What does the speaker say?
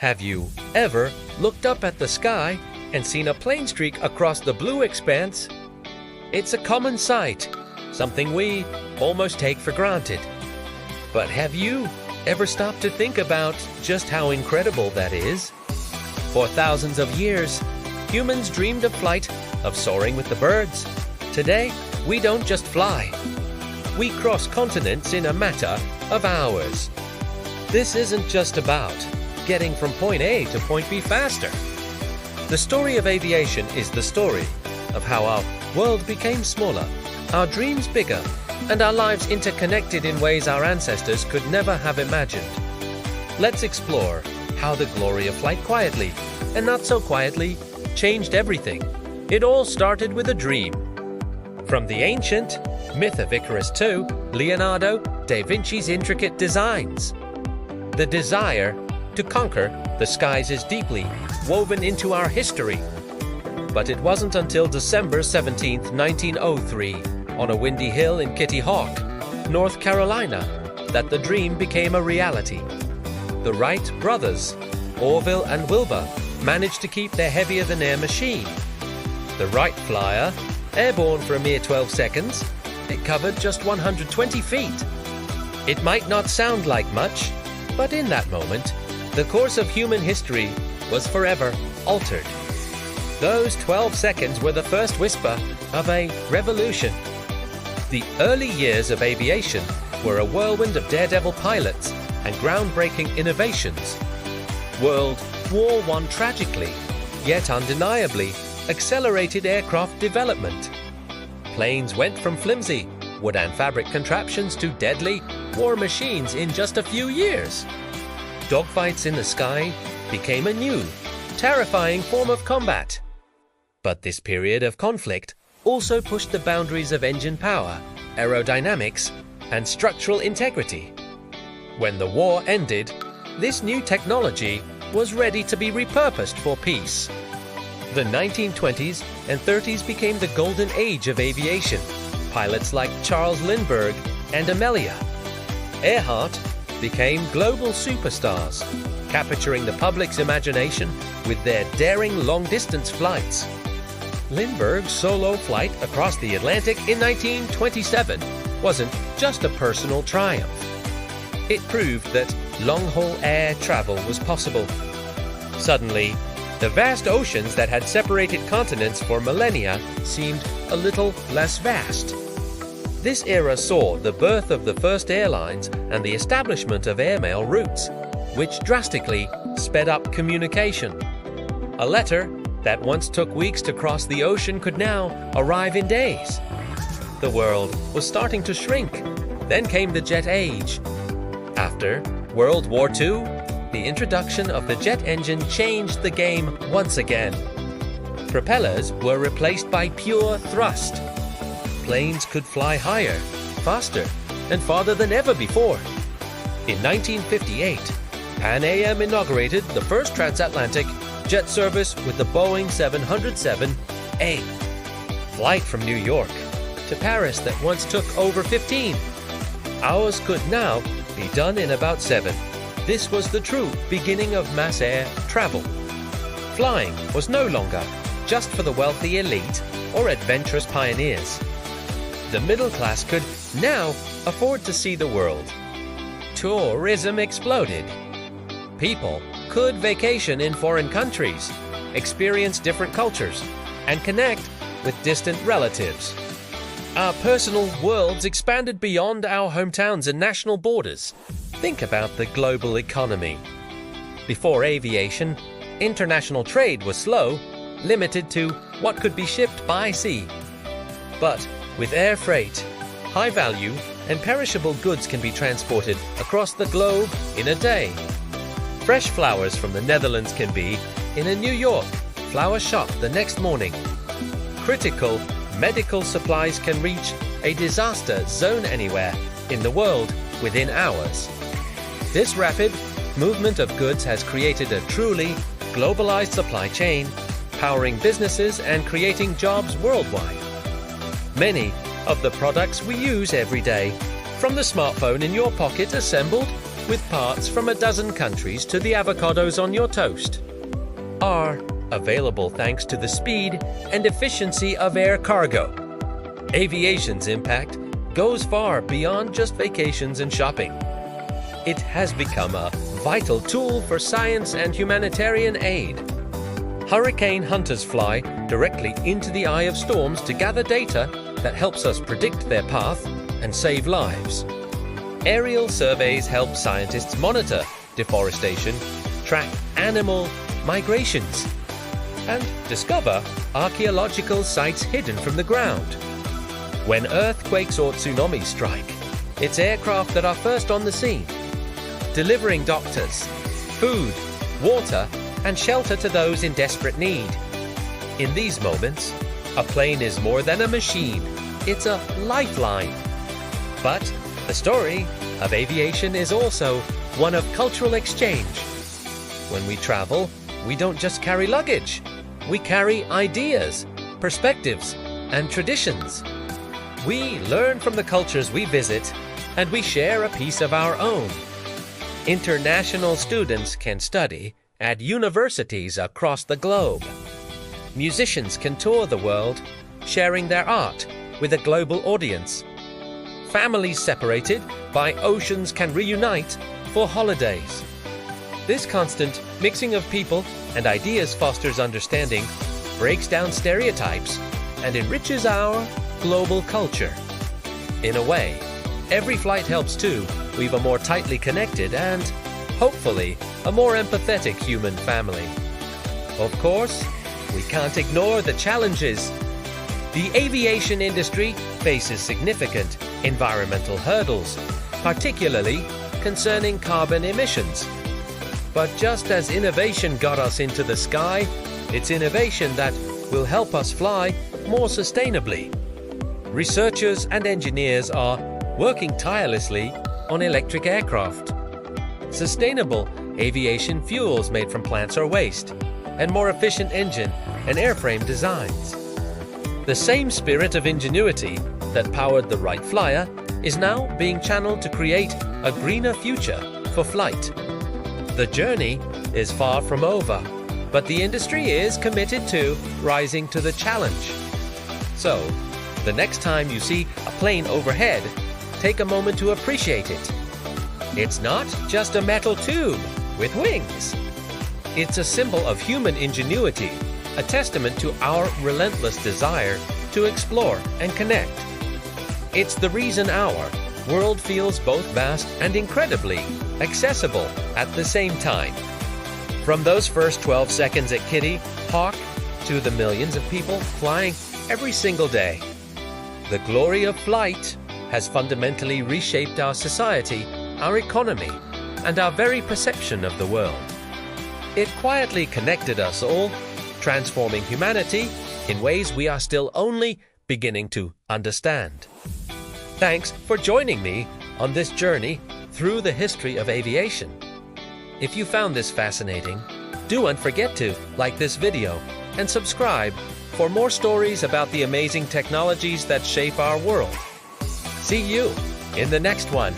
Have you ever looked up at the sky and seen a plane streak across the blue expanse? It's a common sight, something we almost take for granted. But have you ever stopped to think about just how incredible that is? For thousands of years, humans dreamed of flight, of soaring with the birds. Today, we don't just fly. We cross continents in a matter of hours. This isn't just about getting from point A to point B faster. The story of aviation is the story of how our world became smaller, our dreams bigger, and our lives interconnected in ways our ancestors could never have imagined. Let's explore how the glory of flight quietly, and not so quietly, changed everything. It all started with a dream. From the ancient myth of Icarus to Leonardo da Vinci's intricate designs. The desire to conquer the skies is deeply woven into our history. But it wasn't until December 17, 1903, on a windy hill in Kitty Hawk, North Carolina, that the dream became a reality. The Wright brothers, Orville and Wilbur, managed to keep their heavier-than-air machine. The Wright Flyer, airborne for a mere 12 seconds, it covered just 120 feet. It might not sound like much, but in that moment, the course of human history was forever altered. Those 12 seconds were the first whisper of a revolution. The early years of aviation were a whirlwind of daredevil pilots and groundbreaking innovations. World War I tragically, yet undeniably, accelerated aircraft development. Planes went from flimsy, wood and fabric contraptions to deadly war machines in just a few years. Dogfights in the sky became a new, terrifying form of combat. But this period of conflict also pushed the boundaries of engine power, aerodynamics, and structural integrity. When the war ended, this new technology was ready to be repurposed for peace. The 1920s and 30s became the golden age of aviation. Pilots like Charles Lindbergh and Amelia Earhart became global superstars, capturing the public's imagination with their daring long-distance flights. Lindbergh's solo flight across the Atlantic in 1927 wasn't just a personal triumph. It proved that long-haul air travel was possible. Suddenly, the vast oceans that had separated continents for millennia seemed a little less vast. This era saw the birth of the first airlines and the establishment of airmail routes, which drastically sped up communication. A letter that once took weeks to cross the ocean could now arrive in days. The world was starting to shrink. Then came the jet age. After World War II, the introduction of the jet engine changed the game once again. Propellers were replaced by pure thrust. Planes could fly higher, faster, and farther than ever before. In 1958, Pan Am inaugurated the first transatlantic jet service with the Boeing 707A. Flight from New York to Paris that once took over 15 hours could now be done in about 7. This was the true beginning of mass air travel. Flying was no longer just for the wealthy elite or adventurous pioneers. The middle class could now afford to see the world. Tourism exploded. People could vacation in foreign countries, experience different cultures, and connect with distant relatives. Our personal worlds expanded beyond our hometowns and national borders. Think about the global economy. Before aviation, international trade was slow, limited to what could be shipped by sea. But with air freight, high value and perishable goods can be transported across the globe in a day. Fresh flowers from the Netherlands can be in a New York flower shop the next morning. Critical medical supplies can reach a disaster zone anywhere in the world within hours. This rapid movement of goods has created a truly globalized supply chain, powering businesses and creating jobs worldwide. Many of the products we use every day, from the smartphone in your pocket assembled with parts from a dozen countries to the avocados on your toast, are available thanks to the speed and efficiency of air cargo. Aviation's impact goes far beyond just vacations and shopping. It has become a vital tool for science and humanitarian aid. Hurricane hunters fly directly into the eye of storms to gather data that helps us predict their path and save lives. Aerial surveys help scientists monitor deforestation, track animal migrations, and discover archaeological sites hidden from the ground. When earthquakes or tsunamis strike, it's aircraft that are first on the scene, delivering doctors, food, water, and shelter to those in desperate need. In these moments, a plane is more than a machine, it's a lifeline. But the story of aviation is also one of cultural exchange. When we travel, we don't just carry luggage, we carry ideas, perspectives, and traditions. We learn from the cultures we visit, and we share a piece of our own. International students can study at universities across the globe. Musicians can tour the world, sharing their art with a global audience. Families separated by oceans can reunite for holidays. This constant mixing of people and ideas fosters understanding, breaks down stereotypes, and enriches our global culture. In a way, every flight helps to weave a more tightly connected and, hopefully, a more empathetic human family. Of course, we can't ignore the challenges. The aviation industry faces significant environmental hurdles, particularly concerning carbon emissions. But just as innovation got us into the sky, it's innovation that will help us fly more sustainably. Researchers and engineers are working tirelessly on electric aircraft, sustainable aviation fuels made from plants or waste, and more efficient engine and airframe designs. The same spirit of ingenuity that powered the Wright Flyer is now being channeled to create a greener future for flight. The journey is far from over, but the industry is committed to rising to the challenge. So, the next time you see a plane overhead, take a moment to appreciate it. It's not just a metal tube with wings. It's a symbol of human ingenuity, a testament to our relentless desire to explore and connect. It's the reason our world feels both vast and incredibly accessible at the same time. From those first 12 seconds at Kitty Hawk to the millions of people flying every single day, the glory of flight has fundamentally reshaped our society, our economy, and our very perception of the world. It quietly connected us all, transforming humanity in ways we are still only beginning to understand. Thanks for joining me on this journey through the history of aviation. If you found this fascinating, don't forget to like this video and subscribe for more stories about the amazing technologies that shape our world. See you in the next one.